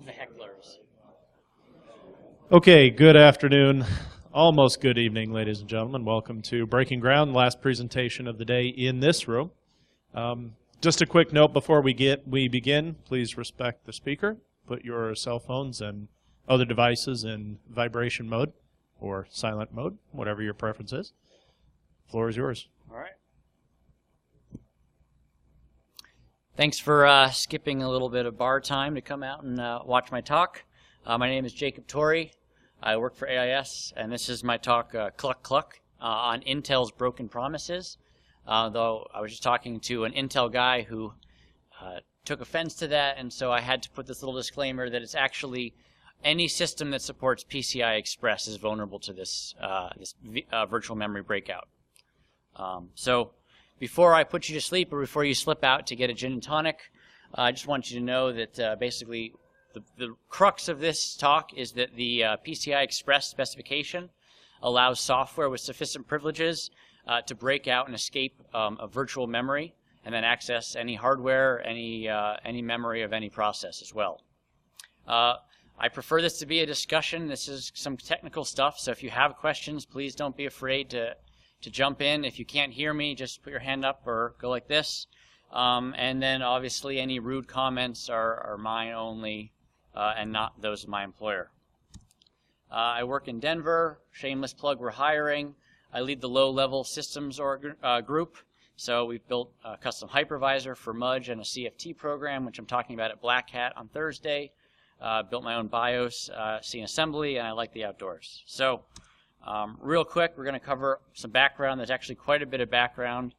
The hecklers. Okay, good afternoon, almost good evening, ladies and gentlemen. Welcome to Breaking Ground, last presentation of the day in this room. Just a quick note before we begin, please respect the speaker. Put your cell phones and other devices in vibration mode or silent mode, whatever your preference is. Floor is yours. All right. Thanks for skipping a little bit of bar time to come out and watch my talk. My name is Jacob Torrey. I work for AIS, and this is my talk, Cluck Cluck, on Intel's broken promises. Though I was just talking to an Intel guy who took offense to that, and so I had to put this little disclaimer that it's actually any system that supports PCI Express is vulnerable to this, virtual memory breakout. So before I put you to sleep or before you slip out to get a gin and tonic, I just want you to know that basically the crux of this talk is that the PCI Express specification allows software with sufficient privileges to break out and escape a virtual memory and then access any hardware, any memory of any process as well. I prefer this to be a discussion. This is some technical stuff, so if you have questions, please don't be afraid to jump in. If you can't hear me, just put your hand up or go like this. And then obviously any rude comments are mine only and not those of my employer. I work in Denver. Shameless plug, we're hiring. I lead the low-level systems group. So we've built a custom hypervisor for Mudge and a CFT program, which I'm talking about at Black Hat on Thursday. Built my own BIOS, C assembly, and I like the outdoors. So real quick, we're going to cover some background. There's actually quite a bit of background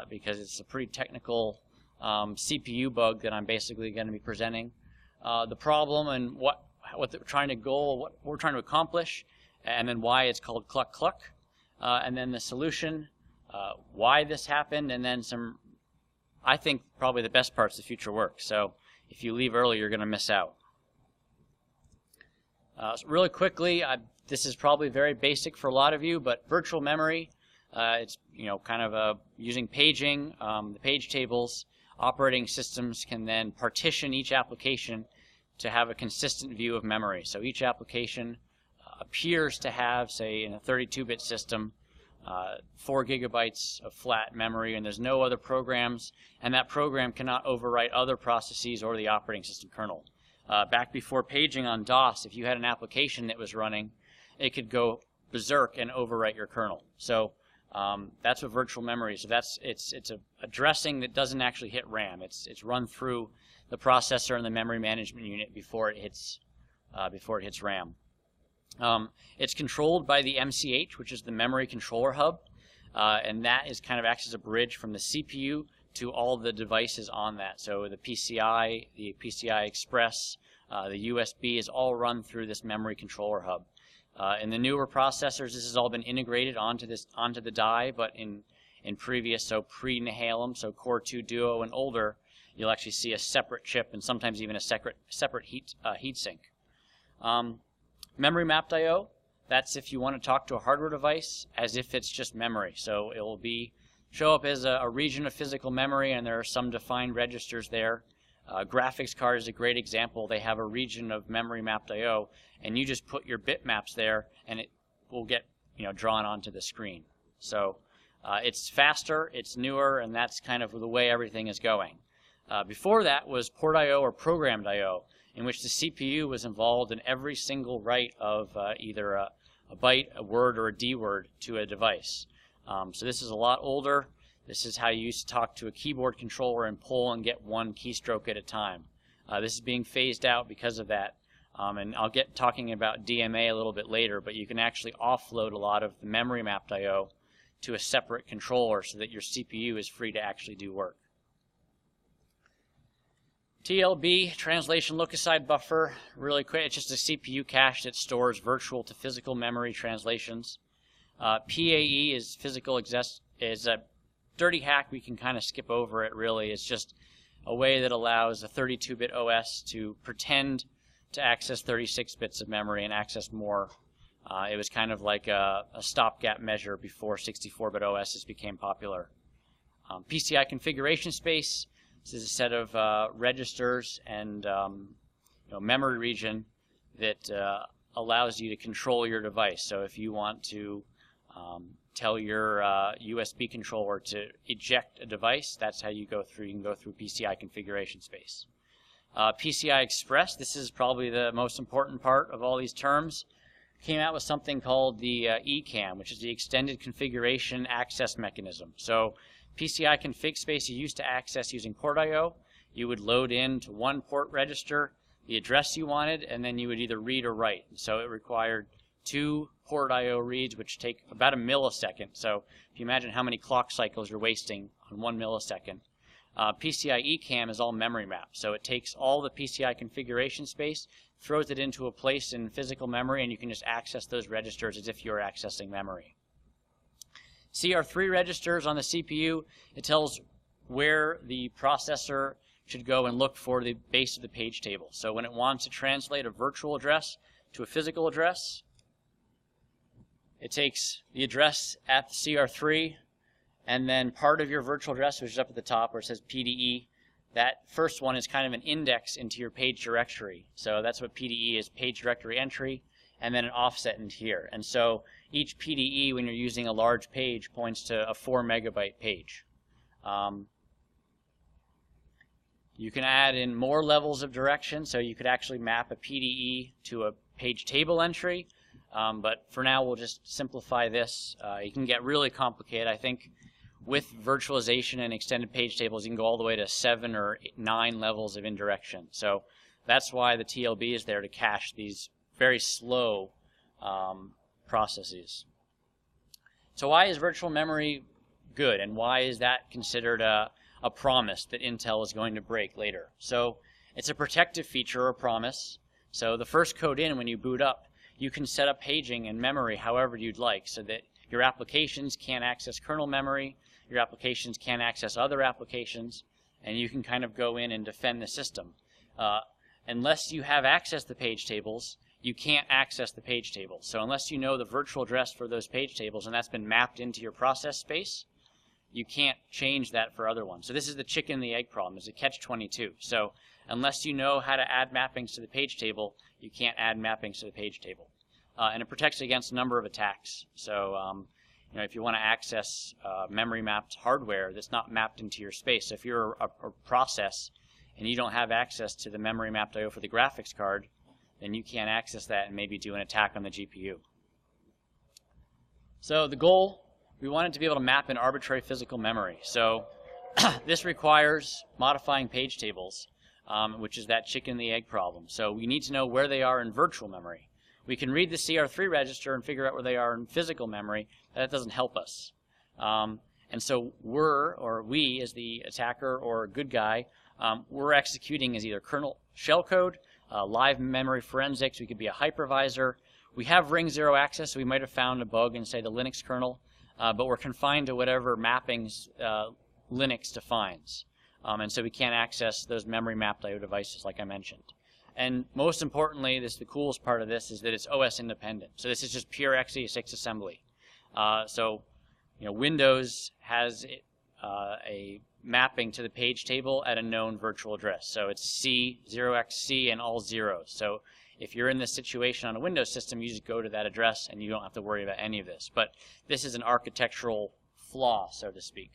because it's a pretty technical CPU bug that I'm basically going to be presenting. The problem and what we're trying to accomplish, and then why it's called Cluck Cluck, and then the solution, why this happened, and then some, I think, probably the best parts of future work. So if you leave early, you're going to miss out. So really quickly, this is probably very basic for a lot of you, but virtual memory, it's kind of using paging, the page tables. Operating systems can then partition each application to have a consistent view of memory. So each application appears to have, say, in a 32-bit system, 4 gigabytes of flat memory, and there's no other programs, and that program cannot overwrite other processes or the operating system kernel. Back before paging on DOS, if you had an application that was running, it could go berserk and overwrite your kernel. So that's what virtual memory is. So it's a addressing that doesn't actually hit RAM. It's run through the processor and the memory management unit before it hits RAM. It's controlled by the MCH, which is the memory controller hub, and that is kind of acts as a bridge from the CPU to all the devices on that. So the PCI Express, the USB is all run through this memory controller hub. In the newer processors, this has all been integrated onto the die, but in previous, so pre-Nehalem, so Core 2 Duo and older, you'll actually see a separate chip and sometimes even a separate heatsink. Memory mapped I/O, that's if you want to talk to a hardware device as if it's just memory. So it will show up as a region of physical memory, and there are some defined registers there. Graphics card is a great example. They have a region of memory mapped I/O, and you just put your bitmaps there, and it will get drawn onto the screen. So it's faster, it's newer, and that's kind of the way everything is going. Before that was port I/O or programmed I/O, in which the CPU was involved in every single write of either a byte, a word, or a D word to a device. So this is a lot older. This is how you used to talk to a keyboard controller and pull and get one keystroke at a time. This is being phased out because of that. And I'll get talking about DMA a little bit later, but you can actually offload a lot of the memory mapped I/O to a separate controller so that your CPU is free to actually do work. TLB, translation look-aside buffer, really quick. It's just a CPU cache that stores virtual to physical memory translations. PAE is is a dirty hack. We can kind of skip over it, really. It's just a way that allows a 32-bit OS to pretend to access 36 bits of memory and access more. It was kind of like a stopgap measure before 64-bit OSs became popular. PCI configuration space. This is a set of registers and memory region that allows you to control your device. So if you want to tell your USB controller to eject a device, that's how you go through. You can go through PCI configuration space. PCI Express, this is probably the most important part of all these terms, came out with something called the ECAM, which is the Extended Configuration Access Mechanism. So PCI config space you used to access using port I/O. You would load into one port register the address you wanted, and then you would either read or write. So it required 2 port I/O reads, which take about a millisecond. So if you imagine how many clock cycles you're wasting on 1 millisecond. PCI ECAM is all memory mapped. So it takes all the PCI configuration space, throws it into a place in physical memory, and you can just access those registers as if you're accessing memory. CR3 registers on the CPU, it tells where the processor should go and look for the base of the page table. So when it wants to translate a virtual address to a physical address, it takes the address at the CR3, and then part of your virtual address, which is up at the top where it says PDE, that first one is kind of an index into your page directory. So that's what PDE is, page directory entry, and then an offset into here. And so each PDE, when you're using a large page, points to a 4 megabyte page. You can add in more levels of direction, so you could actually map a PDE to a page table entry. But for now, we'll just simplify this. You can get really complicated. I think with virtualization and extended page tables, you can go all the way to 7 or 9 levels of indirection. So that's why the TLB is there, to cache these very slow processes. So why is virtual memory good, and why is that considered a promise that Intel is going to break later? So it's a protective feature or promise. So the first code in, when you boot up, you can set up paging and memory however you'd like, so that your applications can't access kernel memory, your applications can't access other applications, and you can kind of go in and defend the system. Unless you have access to page tables, you can't access the page tables. So unless you know the virtual address for those page tables and that's been mapped into your process space, you can't change that for other ones. So this is the chicken and the egg problem. It's a catch-22. So unless you know how to add mappings to the page table, you can't add mappings to the page table. And it protects against a number of attacks. So if you want to access memory-mapped hardware that's not mapped into your space, so if you're a process and you don't have access to the memory-mapped I/O for the graphics card, then you can't access that and maybe do an attack on the GPU. So the goal, we want it to be able to map in arbitrary physical memory. So this requires modifying page tables, which is that chicken and the egg problem. So we need to know where they are in virtual memory. We can read the CR3 register and figure out where they are in physical memory. That doesn't help us. And so we as the attacker or good guy, we're executing as either kernel shellcode, live memory forensics. We could be a hypervisor. We have ring 0 access, so we might have found a bug in, say, the Linux kernel, but we're confined to whatever mappings Linux defines. And so we can't access those memory mapped I/O devices like I mentioned. And most importantly, the coolest part of this is that it's OS independent. So this is just pure x86 assembly. Windows has a mapping to the page table at a known virtual address. So it's C, 0xC, and all zeros. So if you're in this situation on a Windows system, you just go to that address and you don't have to worry about any of this. But this is an architectural flaw, so to speak.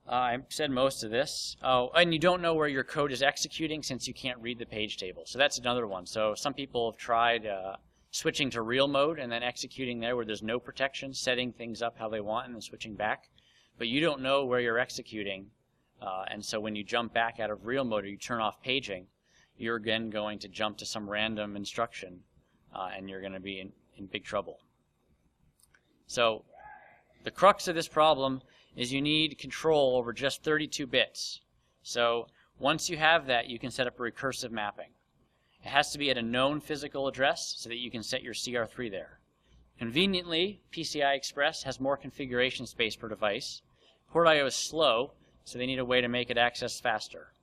I said most of this. Oh, and you don't know where your code is executing since you can't read the page table. So that's another one. So some people have tried switching to real mode and then executing there where there's no protection, setting things up how they want and then switching back. But you don't know where you're executing. And so when you jump back out of real mode or you turn off paging, you're again going to jump to some random instruction and you're going to be in big trouble. So the crux of this problem is you need control over just 32 bits. So once you have that, you can set up a recursive mapping. It has to be at a known physical address so that you can set your CR3 there. Conveniently, PCI Express has more configuration space per device. Port I/O is slow, so they need a way to make it access faster.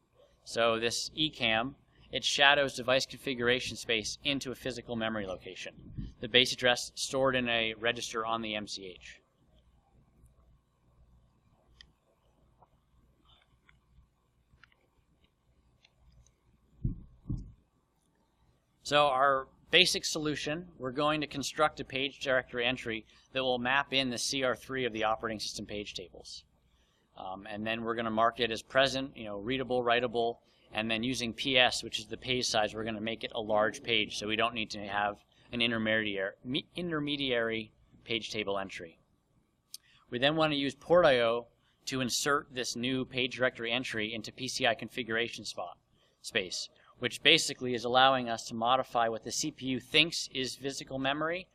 So this ECAM, it shadows device configuration space into a physical memory location. The base address stored in a register on the MCH. So our basic solution, we're going to construct a page directory entry that will map in the CR3 of the operating system page tables. And then we're going to mark it as present, readable, writable, and then using PS, which is the page size, we're going to make it a large page, so we don't need to have an intermediary page table entry. We then want to use port.io to insert this new page directory entry into PCI configuration space, which basically is allowing us to modify what the CPU thinks is physical memory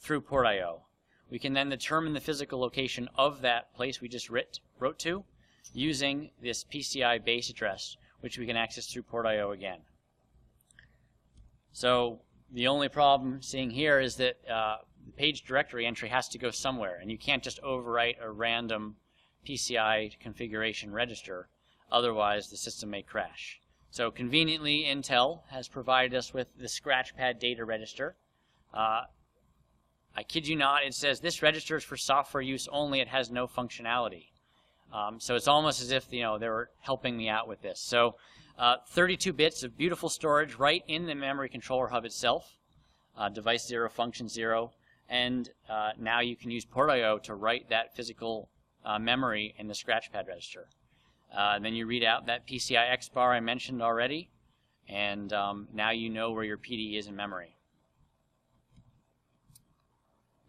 through port.io. We can then determine the physical location of that place we just wrote to using this PCI base address, which we can access through port.io again. So the only problem seeing here is that the page directory entry has to go somewhere, and you can't just overwrite a random PCI configuration register, otherwise the system may crash. So conveniently, Intel has provided us with the scratchpad data register. I kid you not, it says this register is for software use only, it has no functionality. So it's almost as if they were helping me out with this. So 32 bits of beautiful storage right in the memory controller hub itself, device 0, function 0, and now you can use port.io to write that physical memory in the scratchpad register. Then you read out that PCI X bar I mentioned already, and now you know where your PD is in memory.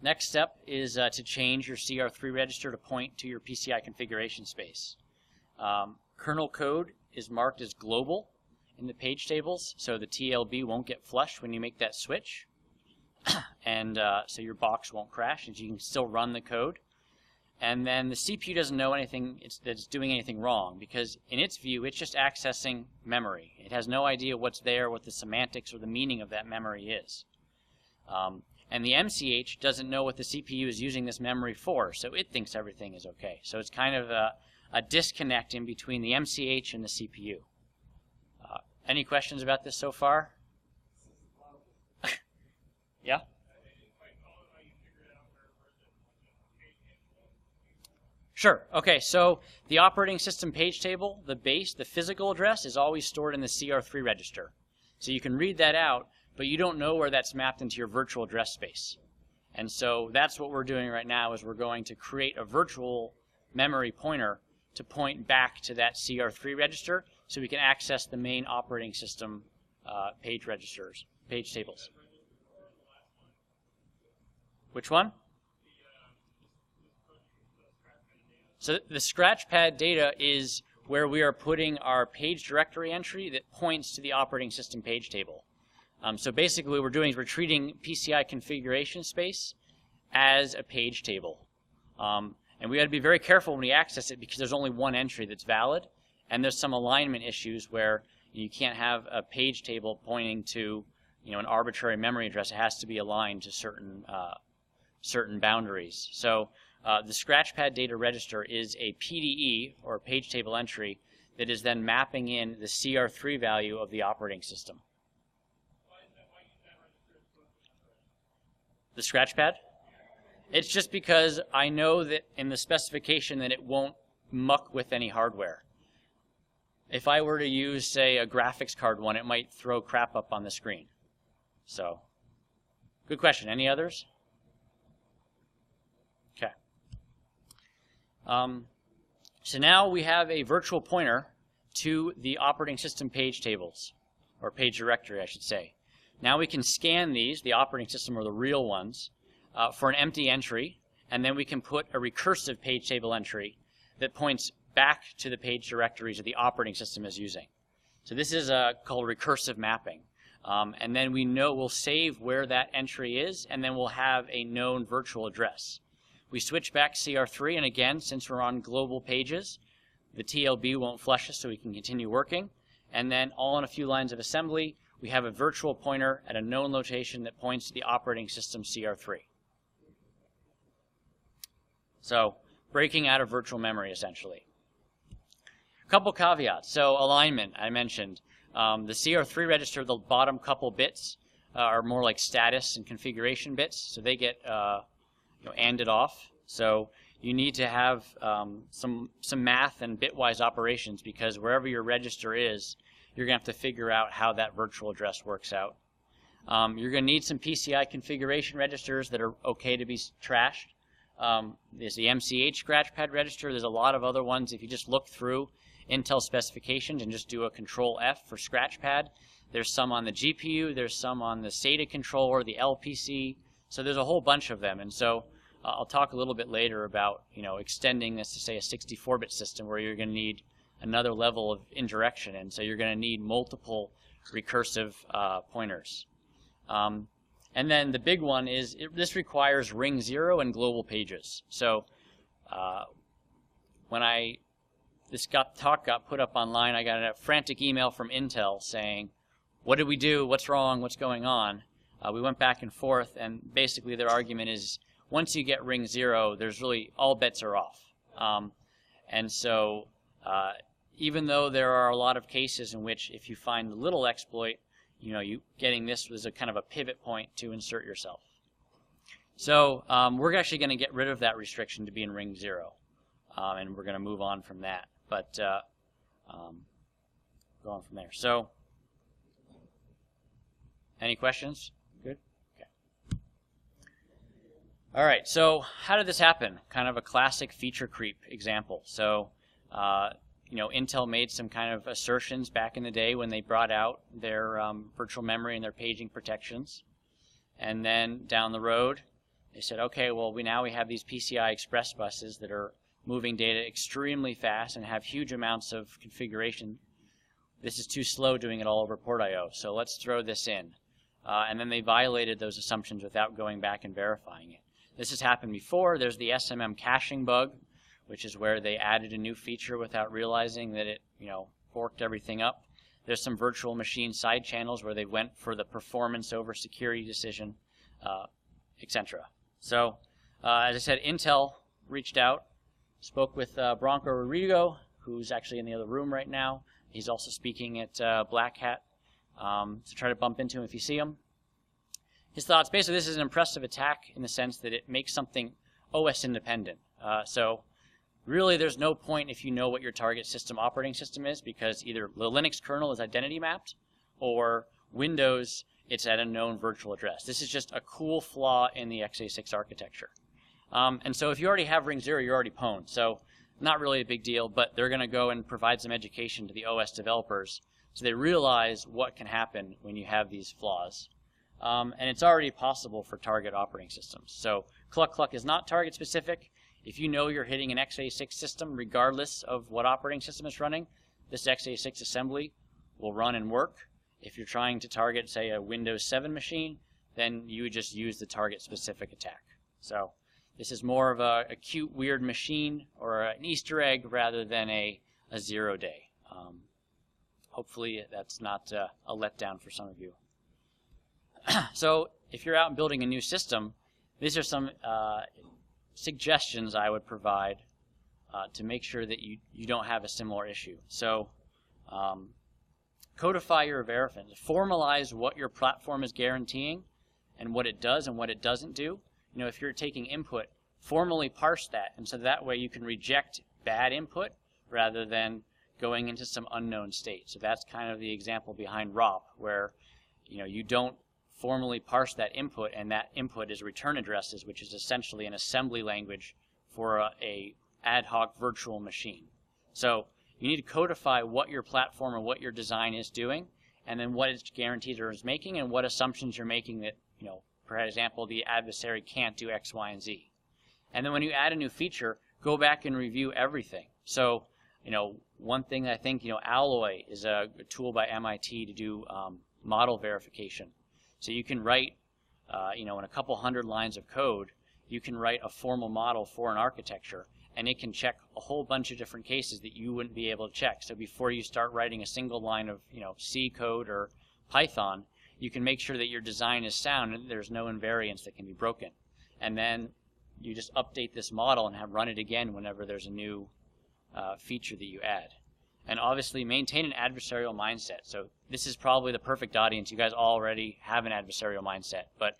Next step is to change your CR3 register to point to your PCI configuration space. Kernel code is marked as global in the page tables, so the TLB won't get flushed when you make that switch, and so your box won't crash, and you can still run the code. And then the CPU doesn't know anything that's doing anything wrong, because in its view, it's just accessing memory. It has no idea what's there, what the semantics or the meaning of that memory is. And the MCH doesn't know what the CPU is using this memory for, so it thinks everything is okay. So it's kind of a disconnect in between the MCH and the CPU. Any questions about this so far? Yeah? Sure. Okay, so the operating system page table, the base, the physical address, is always stored in the CR3 register. So you can read that out, but you don't know where that's mapped into your virtual address space. And so that's what we're doing right now, is we're going to create a virtual memory pointer to point back to that CR3 register so we can access the main operating system page registers, page tables. Which one? So the scratchpad data is where we are putting our page directory entry that points to the operating system page table. So basically what we're doing is we're treating PCI configuration space as a page table. And we got to be very careful when we access it, because there's only one entry that's valid, and there's some alignment issues where you can't have a page table pointing to an arbitrary memory address. It has to be aligned to certain boundaries. So the scratchpad data register is a PDE, or page table entry, that is then mapping in the CR3 value of the operating system. The scratchpad? It's just because I know that in the specification that it won't muck with any hardware. If I were to use, say, a graphics card one, it might throw crap up on the screen. So, good question. Any others? Okay. So now we have a virtual pointer to the operating system page tables, or page directory, I should say. Now we can scan these, the operating system or the real ones, for an empty entry, and then we can put a recursive page table entry that points back to the page directories that the operating system is using. So this is called recursive mapping. And then we'll save where that entry is, and then we'll have a known virtual address. We switch back CR3, and again, since we're on global pages, the TLB won't flush us, so we can continue working. And then all in a few lines of assembly, we have a virtual pointer at a known location that points to the operating system CR3. So breaking out of virtual memory, essentially. A couple caveats. So alignment, I mentioned. The CR3 register, the bottom couple bits, are more like status and configuration bits, so they get ANDed off. So you need to have some math and bitwise operations, because wherever your register is, you're going to have to figure out how that virtual address works out. You're going to need some PCI configuration registers that are okay to be trashed. There's the MCH scratchpad register. There's a lot of other ones. If you just look through Intel specifications and just do a Control F for scratchpad, there's some on the GPU, there's some on the SATA controller, the LPC. So there's a whole bunch of them. And so I'll talk a little bit later about extending this to say a 64-bit system where you're going to need another level of indirection, and so you're going to need multiple recursive pointers. And then the big one is this requires ring 0 and global pages. So when this talk got put up online, I got a frantic email from Intel saying, what did we do? What's wrong? What's going on? We went back and forth, and basically their argument is once you get ring 0, there's really all bets are off. And so even though there are a lot of cases in which if you find the little exploit, you getting this was a kind of a pivot point to insert yourself. So we're actually going to get rid of that restriction to be in ring 0, and we're going to move on from that. But go on from there. So any questions? Good? Okay. All right, so how did this happen? Kind of a classic feature creep example. So Intel made some kind of assertions back in the day when they brought out their virtual memory and their paging protections. And then down the road, they said, okay, well, now we have these PCI Express buses that are moving data extremely fast and have huge amounts of configuration. This is too slow doing it all over port I/O, so let's throw this in. And then they violated those assumptions without going back and verifying it. This has happened before. There's the SMM caching bug, which is where they added a new feature without realizing that it, forked everything up. There's some virtual machine side channels where they went for the performance over security decision, etc. So, as I said, Intel reached out, spoke with Bronco Rodrigo, who's actually in the other room right now. He's also speaking at Black Hat, so try to bump into him if you see him. His thoughts, basically this is an impressive attack in the sense that it makes something OS independent. So really there's no point if you know what your target system operating system is, because either the Linux kernel is identity mapped or Windows, it's at a known virtual address. This is just a cool flaw in the x86 architecture. And so if you already have ring 0, you're already pwned. So not really a big deal, but they're going to go and provide some education to the OS developers so they realize what can happen when you have these flaws. And it's already possible for target operating systems. So Cluck Cluck is not target specific. If you know you're hitting an x86 system, regardless of what operating system it's running, this x86 assembly will run and work. If you're trying to target, say, a Windows 7 machine, then you would just use the target specific attack. So this is more of a cute, weird machine or an Easter egg rather than a 0-day. Hopefully that's not a letdown for some of you. So if you're out building a new system, these are some suggestions I would provide to make sure that you don't have a similar issue. So codify your verification. Formalize what your platform is guaranteeing and what it does and what it doesn't do. If you're taking input, formally parse that, and so that way you can reject bad input rather than going into some unknown state. So that's kind of the example behind ROP, where you don't formally parse that input, and that input is return addresses, which is essentially an assembly language for a ad hoc virtual machine. So you need to codify what your platform and what your design is doing, and then what its guarantees are making, and what assumptions you're making that, for example, the adversary can't do X, Y, and Z. And then when you add a new feature, go back and review everything. So, one thing I think, Alloy is a tool by MIT to do model verification. So you can write, in a couple hundred lines of code, you can write a formal model for an architecture, and it can check a whole bunch of different cases that you wouldn't be able to check. So before you start writing a single line of, C code or Python, you can make sure that your design is sound and there's no invariance that can be broken. And then you just update this model and run it again whenever there's a new feature that you add. And obviously maintain an adversarial mindset. So this is probably the perfect audience. You guys already have an adversarial mindset. But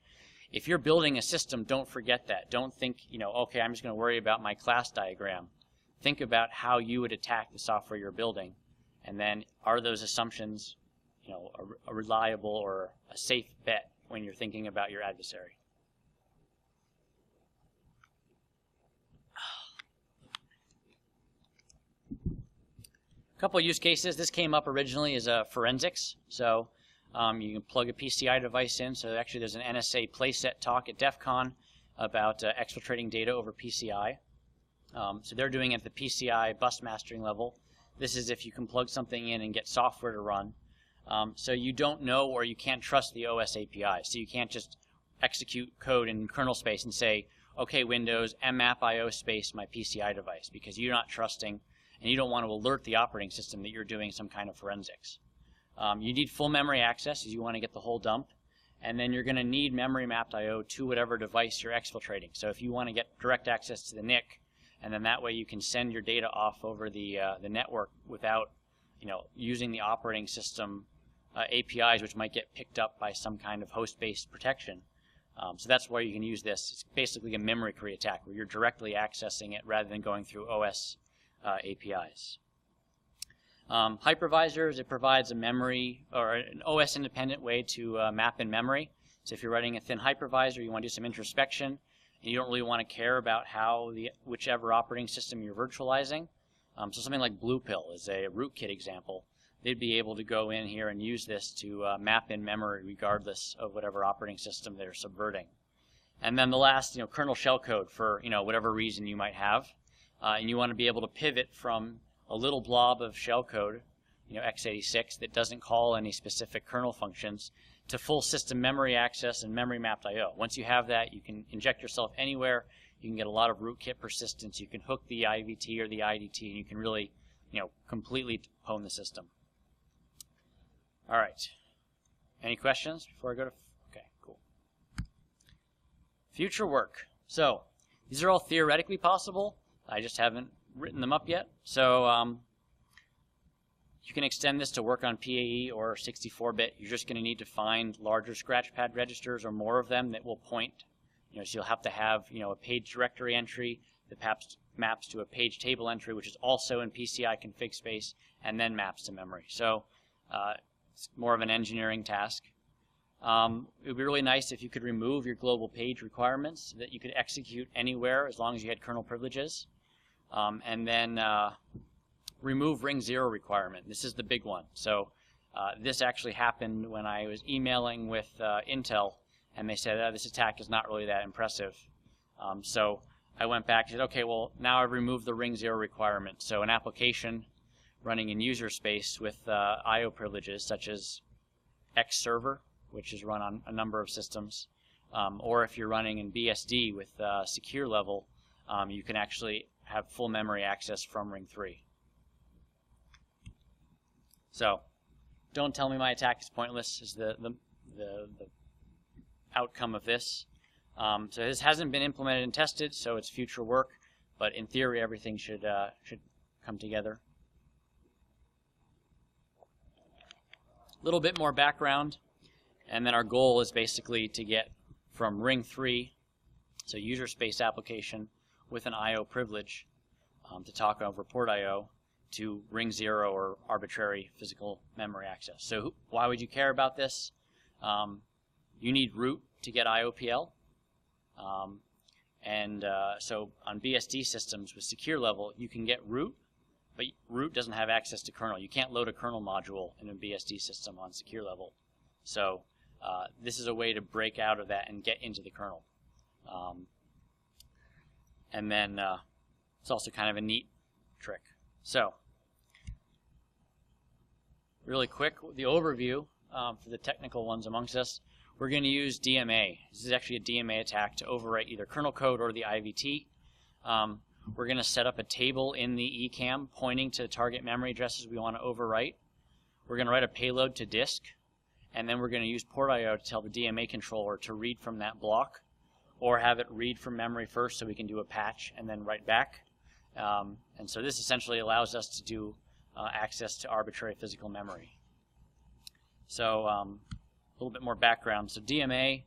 if you're building a system, don't forget that. Don't think, okay, I'm just going to worry about my class diagram. Think about how you would attack the software you're building. And then are those assumptions, a reliable or a safe bet when you're thinking about your adversary. A couple of use cases. This came up originally as forensics. So you can plug a PCI device in. So actually there's an NSA playset talk at DEF CON about exfiltrating data over PCI. So they're doing it at the PCI bus mastering level. This is if you can plug something in and get software to run. So you don't know or you can't trust the OS API. So you can't just execute code in kernel space and say, okay, Windows, mmap.io space my PCI device, because you're not trusting and you don't want to alert the operating system that you're doing some kind of forensics. You need full memory access, as you want to get the whole dump, and then you're going to need memory mapped.io to whatever device you're exfiltrating. So if you want to get direct access to the NIC, and then that way you can send your data off over the network without using the operating system APIs, which might get picked up by some kind of host-based protection. So that's where you can use this. It's basically a memory query attack where you're directly accessing it rather than going through OS APIs. Hypervisors, it provides a memory or an OS independent way to map in memory. So if you're running a thin hypervisor, you want to do some introspection, and you don't really want to care about how whichever operating system you're virtualizing. So something like Blue Pill is a rootkit example. They'd be able to go in here and use this to map in memory regardless of whatever operating system they're subverting. And then the last, kernel shellcode for whatever reason you might have. And you want to be able to pivot from a little blob of shellcode, x86, that doesn't call any specific kernel functions, to full system memory access and memory mapped I/O. Once you have that, you can inject yourself anywhere. You can get a lot of rootkit persistence. You can hook the IVT or the IDT, and you can really, completely hone the system. All right. Any questions before I go to? Okay, cool. Future work. So these are all theoretically possible. I just haven't written them up yet. So you can extend this to work on PAE or 64-bit. You're just going to need to find larger scratchpad registers or more of them that will point. So you'll have to have a page directory entry that maps to a page table entry, which is also in PCI config space, and then maps to memory. So it's more of an engineering task. It would be really nice if you could remove your global page requirements so that you could execute anywhere as long as you had kernel privileges. And then remove ring 0 requirement. This is the big one. So this actually happened when I was emailing with Intel, and they said, this attack is not really that impressive. So I went back and said, okay, well, now I've removed the ring 0 requirement. So an application running in user space with I/O privileges, such as X server, which is run on a number of systems, or if you're running in BSD with secure level, you can actually have full memory access from ring 3. So don't tell me my attack is pointless is the outcome of this. So this hasn't been implemented and tested, so it's future work, but in theory everything should come together. A little bit more background, and then our goal is basically to get from ring 3, so user space application with an I/O privilege to talk over port I/O, to ring 0 or arbitrary physical memory access. So why would you care about this? You need root to get IOPL. So on BSD systems with secure level, you can get root, but root doesn't have access to kernel. You can't load a kernel module in a BSD system on secure level. So this is a way to break out of that and get into the kernel. And then it's also kind of a neat trick. So really quick, the overview for the technical ones amongst us. We're going to use DMA. This is actually a DMA attack to overwrite either kernel code or the IVT. We're going to set up a table in the ECAM pointing to the target memory addresses we want to overwrite. We're going to write a payload to disk, and then we're going to use port I/O to tell the DMA controller to read from that block, or have it read from memory first so we can do a patch and then write back. And so this essentially allows us to do access to arbitrary physical memory. So a little bit more background. So DMA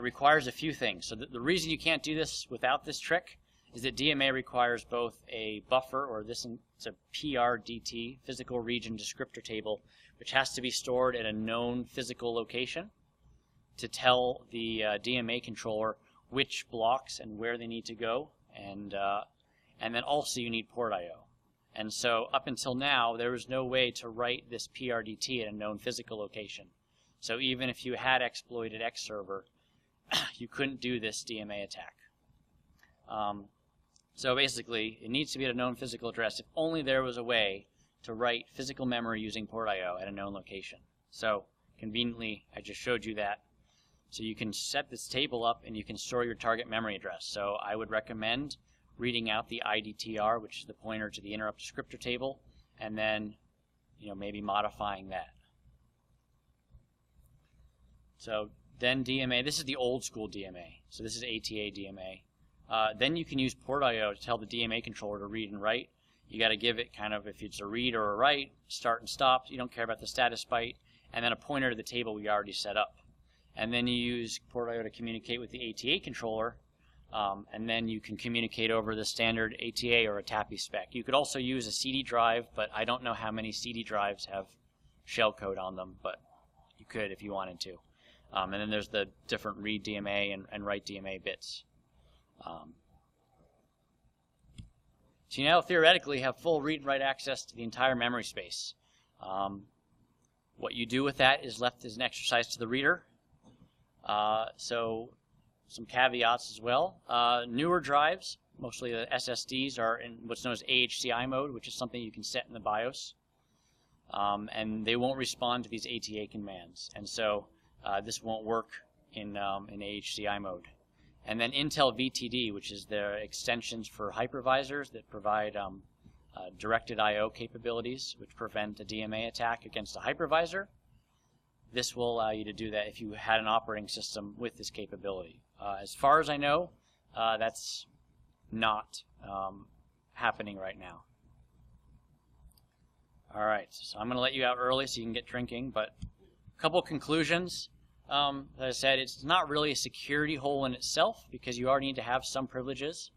requires a few things. So the reason you can't do this without this trick is that DMA requires both a buffer, or this It's a PRDT, physical region descriptor table, which has to be stored at a known physical location to tell the DMA controller which blocks and where they need to go, and then also you need port I/O. And so up until now, there was no way to write this PRDT at a known physical location. So even if you had exploited X server, you couldn't do this DMA attack. So basically, it needs to be at a known physical address if only there was a way to write physical memory using port I/O at a known location. So conveniently, I just showed you that. So you can set this table up and you can store your target memory address. So I would recommend reading out the IDTR, which is the pointer to the interrupt descriptor table, and then maybe modifying that. So then DMA, this is the old school DMA. So this is ATA DMA. Then you can use port I/O to tell the DMA controller to read and write. You got to give it kind of, if it's a read or a write, start and stop. You don't care about the status byte. And then a pointer to the table we already set up. And then you use port I/O to communicate with the ATA controller. And then you can communicate over the standard ATA or a TAPI spec. You could also use a CD drive, but I don't know how many CD drives have shellcode on them, but you could if you wanted to. And then there's the different read DMA and write DMA bits. So you now theoretically have full read and write access to the entire memory space. What you do with that is left as an exercise to the reader. So some caveats as well. Newer drives, mostly the SSDs, are in what's known as AHCI mode, which is something you can set in the BIOS. And they won't respond to these ATA commands. And so this won't work in AHCI mode. And then Intel VTD, which is their extensions for hypervisors that provide directed I/O capabilities, which prevent a DMA attack against a hypervisor. This will allow you to do that if you had an operating system with this capability. As far as I know, that's not happening right now. All right, so I'm going to let you out early so you can get drinking, but a couple conclusions. As I said, it's not really a security hole in itself because you already need to have some privileges.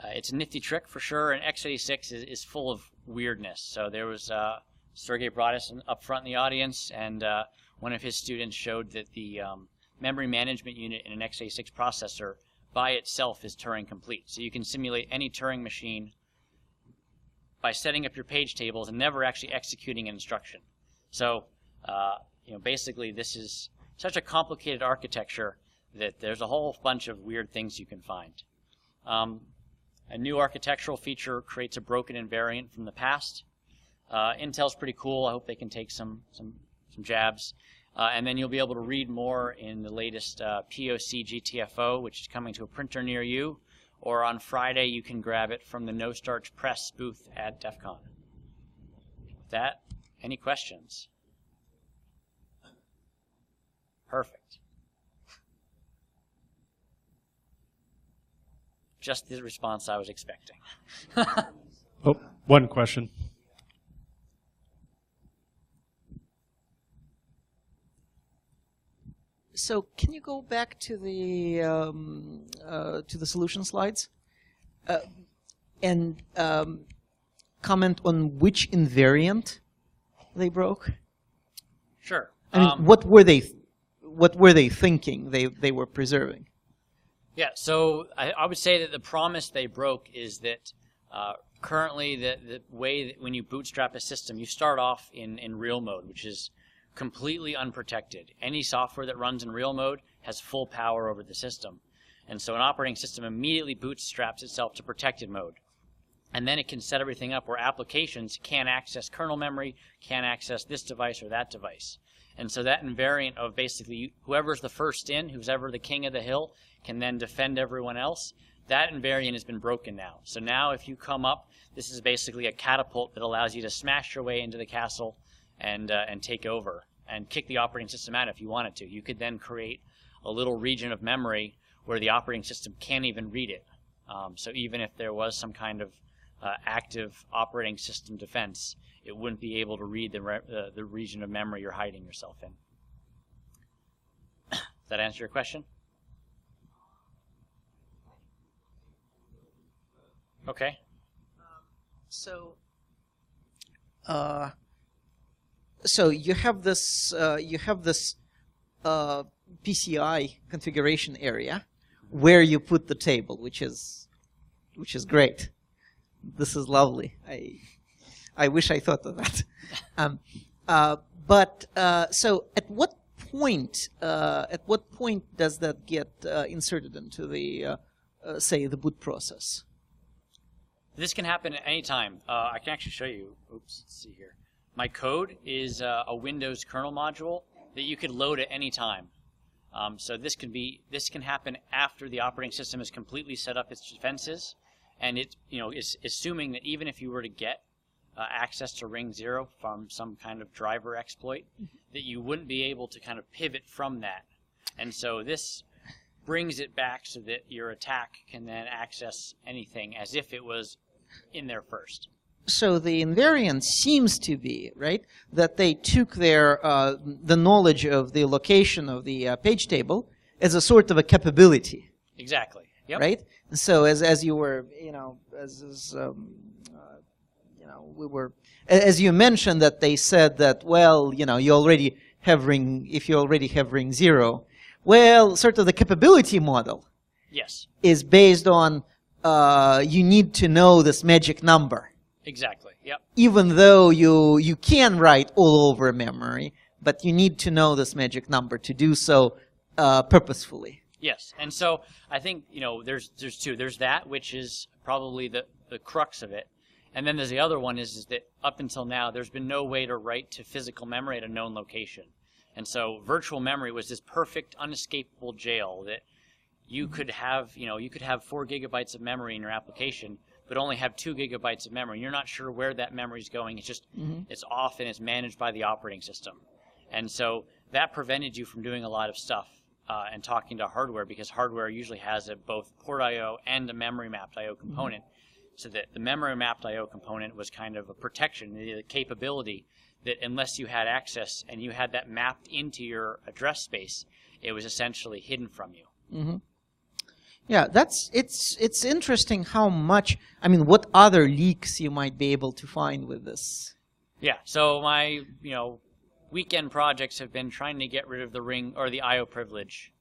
It's a nifty trick for sure, and x86 is full of weirdness. So there was Sergey brought us up front in the audience, and one of his students showed that the memory management unit in an x86 processor by itself is Turing complete. So you can simulate any Turing machine by setting up your page tables and never actually executing an instruction. So basically this is such a complicated architecture that there's a whole bunch of weird things you can find. A new architectural feature creates a broken invariant from the past. Intel's pretty cool. I hope they can take some jabs. And then you'll be able to read more in the latest POC GTFO, which is coming to a printer near you. Or on Friday, you can grab it from the No Starch Press booth at DEF CON. With that, any questions? Perfect. Just the response I was expecting. Oh, one question. So can you go back to the solution slides and comment on which invariant they broke? Sure. I mean, what were they thinking they were preserving? Yeah, so I would say that the promise they broke is that currently the way that when you bootstrap a system, you start off in real mode, which is completely unprotected. Any software that runs in real mode has full power over the system. And so an operating system immediately bootstraps itself to protected mode. And then it can set everything up where applications can't access kernel memory, can't access this device or that device. And so that invariant of basically whoever's the first in, who's ever the king of the hill, can then defend everyone else, that invariant has been broken now. So now if you come up, this is basically a catapult that allows you to smash your way into the castle and take over and kick the operating system out if you wanted to. You could then create a little region of memory where the operating system can't even read it. So even if there was some kind of active operating system defense, it wouldn't be able to read the region of memory you're hiding yourself in. Does that answer your question? Okay. So, so you have this PCI configuration area where you put the table, which is great. This is lovely. I wish I thought of that. So at what point does that get inserted into the say the boot process? This can happen at any time. I can actually show you. Oops, let's see here. My code is a Windows kernel module that you could load at any time. So this can happen after the operating system has completely set up its defenses, and it is assuming that even if you were to get access to ring 0 from some kind of driver exploit, that you wouldn't be able to kind of pivot from that. And so this brings it back so that your attack can then access anything as if it was in there first. So the invariant seems to be, right, that they took their the knowledge of the location of the page table as a sort of a capability. Exactly. Yep. Right. So as you were, as you mentioned that they said that, well, you already have if you already have ring 0, well, sort of the capability model. Yes. Is based on you need to know this magic number. Exactly. Yep. Even though you can write all over memory, but you need to know this magic number to do so purposefully. Yes, and so I think there's two. There's that, which is probably the crux of it, and then there's the other one is that up until now there's been no way to write to physical memory at a known location, and so virtual memory was this perfect, unescapable jail that you could have 4 gigabytes of memory in your application, but only have 2 gigabytes of memory. You're not sure where that memory is going. It's just it's off and it's managed by the operating system, and so that prevented you from doing a lot of stuff. And talking to hardware, because hardware usually has both port I/O and a memory mapped I/O component, so that the memory mapped I/O component was kind of a protection, the capability that unless you had access and you had that mapped into your address space, it was essentially hidden from you. Yeah, it's interesting how much. I mean, what other leaks you might be able to find with this? Yeah. So my weekend projects have been trying to get rid of the ring or the I/O privilege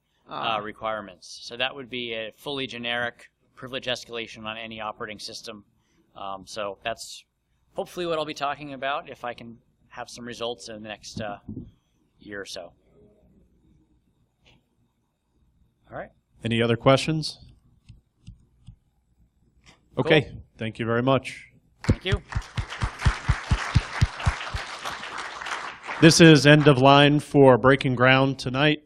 requirements. So that would be a fully generic privilege escalation on any operating system. So that's hopefully what I'll be talking about if I can have some results in the next year or so. All right. Any other questions? Okay. Cool. Thank you very much. Thank you. This is end of line for Breaking Ground tonight.